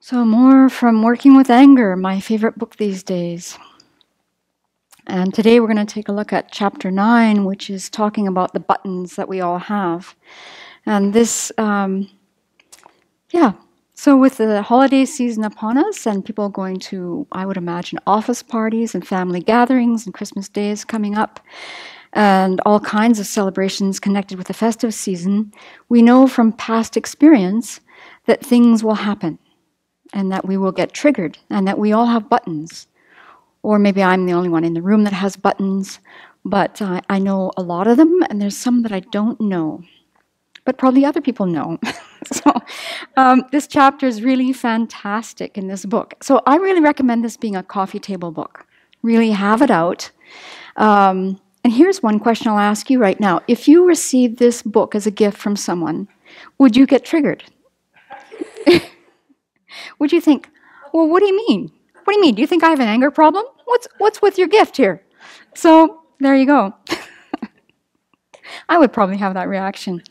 So more from Working with Anger, my favorite book these days. And today we're going to take a look at chapter 9, which is talking about the buttons that we all have. And this, so with the holiday season upon us and people going to, I would imagine, office parties and family gatherings and Christmas days coming up, and all kinds of celebrations connected with the festive season, we know from past experience that things will happen and that we will get triggered and that we all have buttons. Or maybe I'm the only one in the room that has buttons, but I know a lot of them, and there's some that I don't know. But probably other people know. So this chapter is really fantastic in this book. So I really recommend this being a coffee table book. Really have it out. And here's one question I'll ask you right now. If you received this book as a gift from someone, would you get triggered? Would you think, well, what do you mean? What do you mean? Do you think I have an anger problem? What's with your gift here? So there you go. I would probably have that reaction.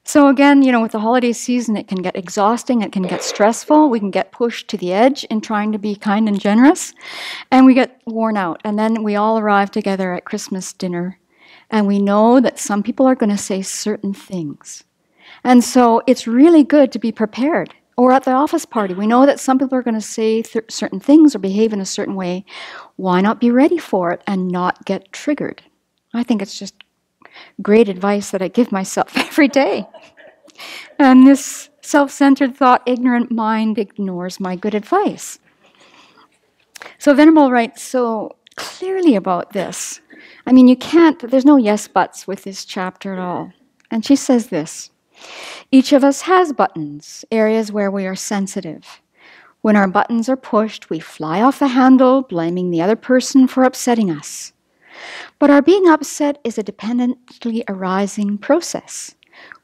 So again, with the holiday season, it can get exhausting, it can get stressful, we can get pushed to the edge in trying to be kind and generous, and we get worn out. And then we all arrive together at Christmas dinner, and we know that some people are going to say certain things. And so it's really good to be prepared. Or at the office party, we know that some people are going to say certain things or behave in a certain way. Why not be ready for it and not get triggered? I think it's just great advice that I give myself every day. And this self-centered thought, ignorant mind ignores my good advice. So Venerable writes so clearly about this. I mean, there's no yes buts with this chapter at all. And she says this: each of us has buttons, areas where we are sensitive. When our buttons are pushed, we fly off the handle, blaming the other person for upsetting us. But our being upset is a dependently arising process.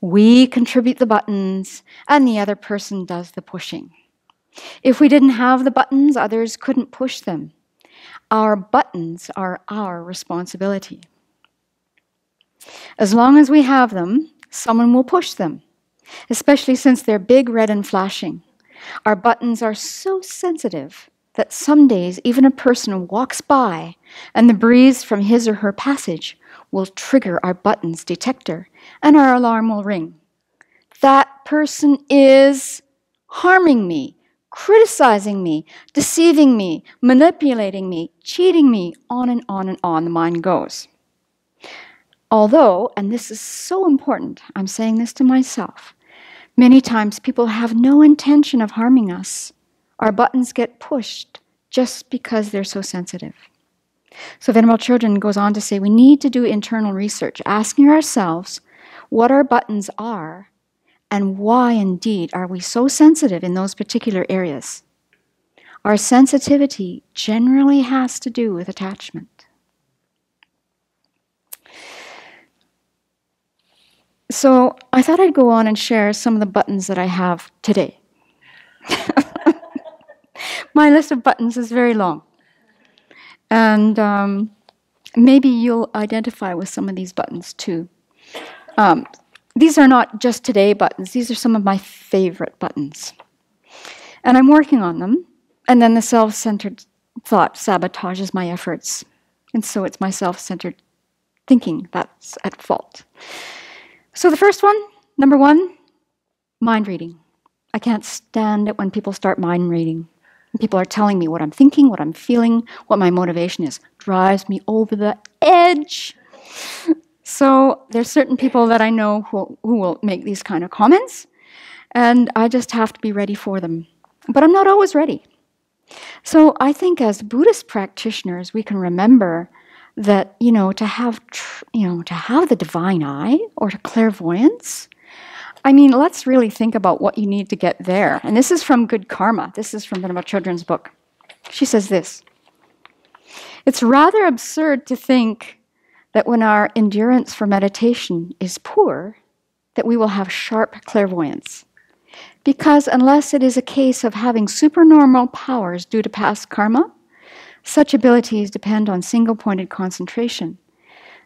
We contribute the buttons, and the other person does the pushing. If we didn't have the buttons, others couldn't push them. Our buttons are our responsibility. As long as we have them, someone will push them, especially since they're big, red, and flashing. Our buttons are so sensitive that some days even a person walks by and the breeze from his or her passage will trigger our buttons detector and our alarm will ring. That person is harming me, criticizing me, deceiving me, manipulating me, cheating me, on and on and on the mind goes. Although, and this is so important, I'm saying this to myself, many times people have no intention of harming us. Our buttons get pushed just because they're so sensitive. So Venerable Children goes on to say we need to do internal research, asking ourselves what our buttons are and why indeed are we so sensitive in those particular areas. Our sensitivity generally has to do with attachment. So I thought I'd go on and share some of the buttons that I have today. My list of buttons is very long. And maybe you'll identify with some of these buttons too. These are not just today buttons. These are some of my favorite buttons. And I'm working on them. And then the self-centered thought sabotages my efforts. And so it's my self-centered thinking that's at fault. So the first one, number 1, mind reading. I can't stand it when people start mind reading. People are telling me what I'm thinking, what I'm feeling, what my motivation is. Drives me over the edge. So there's certain people that I know who will make these kind of comments, and I just have to be ready for them. But I'm not always ready. So I think as Buddhist practitioners, we can remember that, to have the divine eye or to clairvoyance, let's really think about what you need to get there. And this is from Good Karma. This is from Venerable Children's book. She says this: it's rather absurd to think that when our endurance for meditation is poor, that we will have sharp clairvoyance. Because unless it is a case of having supernormal powers due to past karma, such abilities depend on single-pointed concentration.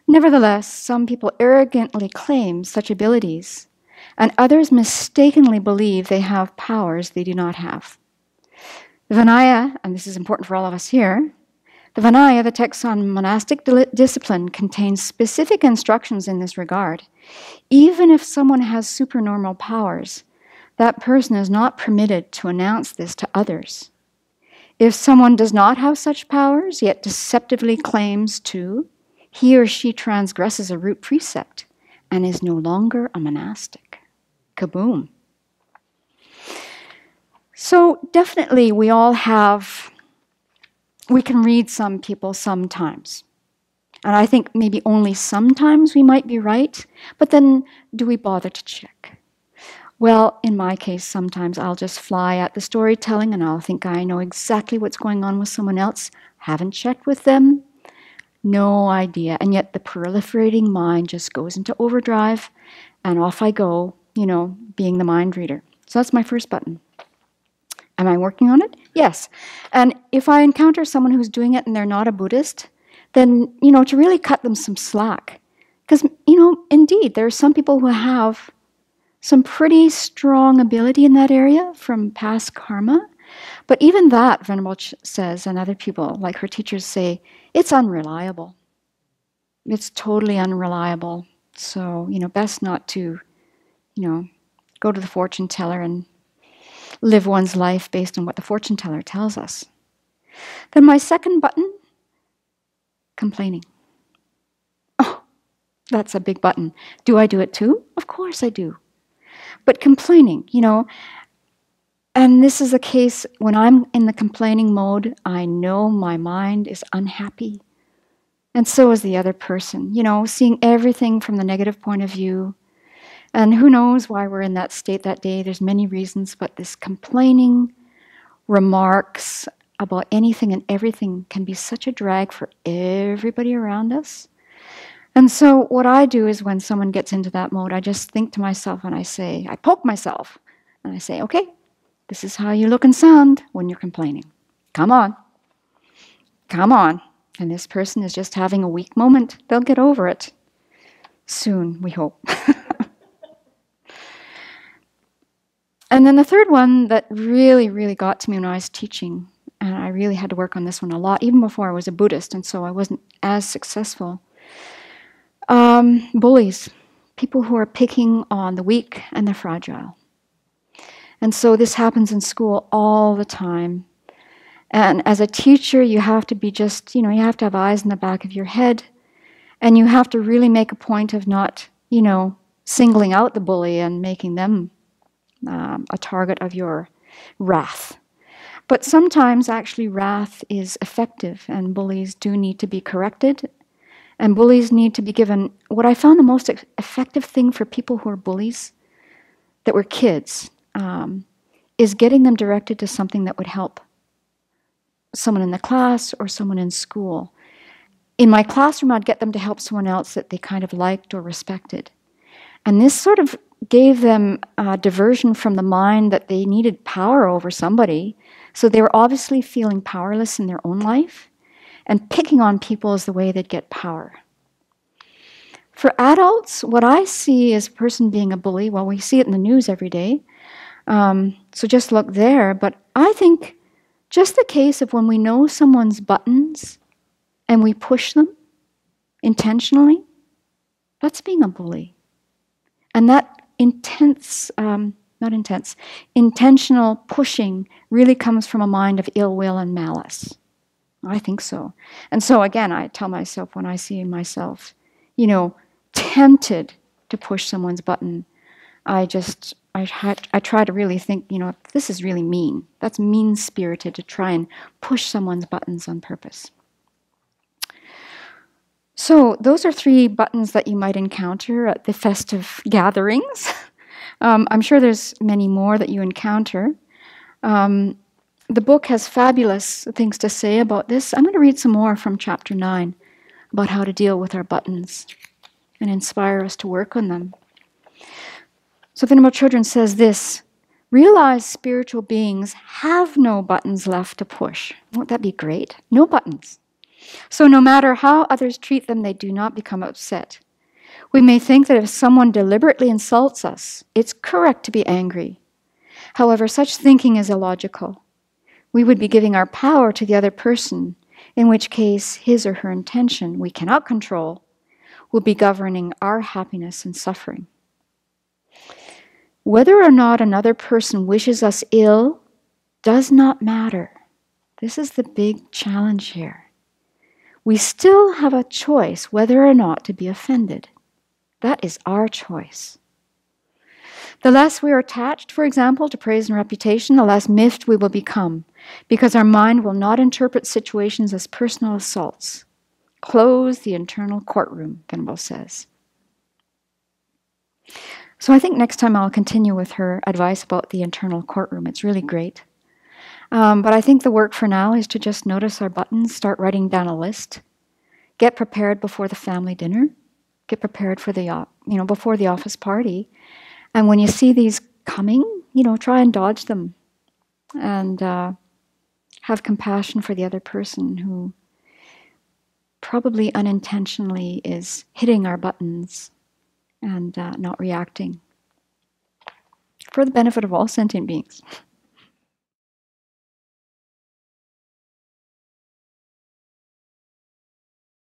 Nevertheless, some people arrogantly claim such abilities, and others mistakenly believe they have powers they do not have. The Vinaya, and this is important for all of us here, the Vinaya, the text on monastic discipline, contains specific instructions in this regard. Even if someone has supernormal powers, that person is not permitted to announce this to others. If someone does not have such powers, yet deceptively claims to, he or she transgresses a root precept and is no longer a monastic. Kaboom. So definitely we can read some people sometimes. And I think maybe only sometimes we might be right, but then do we bother to check? Well, in my case, sometimes I'll just fly at the storytelling and I'll think I know exactly what's going on with someone else. Haven't checked with them. No idea. And yet the proliferating mind just goes into overdrive and off I go, being the mind reader. So that's my first button. Am I working on it? Yes. And if I encounter someone who's doing it and they're not a Buddhist, then, to really cut them some slack. Because, indeed, there are some people who have some pretty strong ability in that area from past karma. But even that, Venerable says, and other people, like her teachers say, it's unreliable. It's totally unreliable. So, best not to, go to the fortune teller and live one's life based on what the fortune teller tells us. Then my second button, complaining. Oh, that's a big button. Do I do it too? Of course I do. But complaining, and this is the case when I'm in the complaining mode, I know my mind is unhappy. And so is the other person, seeing everything from the negative point of view. And who knows why we're in that state that day. There's many reasons, but this complaining remarks about anything and everything can be such a drag for everybody around us. And so what I do is when someone gets into that mode, I just think to myself and I poke myself and I say, okay, this is how you look and sound when you're complaining. Come on. Come on. And this person is just having a weak moment. They'll get over it soon, we hope. And then the third one that really, really got to me when I was teaching, and I really had to work on this one a lot, even before I was a Buddhist, and so I wasn't as successful. Bullies, people who are picking on the weak and the fragile. And so this happens in school all the time. And as a teacher, you have to be just, you have to have eyes in the back of your head, and you have to really make a point of not, singling out the bully and making them a target of your wrath. But sometimes actually wrath is effective, and bullies do need to be corrected, and bullies need to be given. What I found the most effective thing for people who are bullies that were kids is getting them directed to something that would help someone in the class or someone in school. In my classroom, I'd get them to help someone else that they kind of liked or respected. And this sort of gave them a diversion from the mind that they needed power over somebody. So they were obviously feeling powerless in their own life, and picking on people is the way they'd get power. For adults, what I see as a person being a bully, well, we see it in the news every day, so just look there. But I think just the case of when we know someone's buttons and we push them intentionally, that's being a bully. And that intentional pushing really comes from a mind of ill will and malice. I think so. And so again, I tell myself when I see myself, tempted to push someone's button, I try to really think, this is really mean. That's mean-spirited to try and push someone's buttons on purpose. So those are 3 buttons that you might encounter at the festive gatherings. I'm sure there's many more that you encounter. The book has fabulous things to say about this. I'm going to read some more from chapter 9 about how to deal with our buttons and inspire us to work on them. So Venerable Children says this: realize spiritual beings have no buttons left to push. Won't that be great? No buttons. So no matter how others treat them, they do not become upset. We may think that if someone deliberately insults us, it's correct to be angry. However, such thinking is illogical. We would be giving our power to the other person, in which case his or her intention, we cannot control, will be governing our happiness and suffering. Whether or not another person wishes us ill does not matter. This is the big challenge here. We still have a choice whether or not to be offended. That is our choice. The less we are attached, for example, to praise and reputation, the less miffed we will become, because our mind will not interpret situations as personal assaults. Close the internal courtroom, Venerable says. So I think next time I'll continue with her advice about the internal courtroom. It's really great. But I think the work for now is to just notice our buttons, start writing down a list, get prepared before the family dinner, get prepared for the before the office party, and when you see these coming, try and dodge them, and have compassion for the other person who probably unintentionally is hitting our buttons and not reacting, for the benefit of all sentient beings.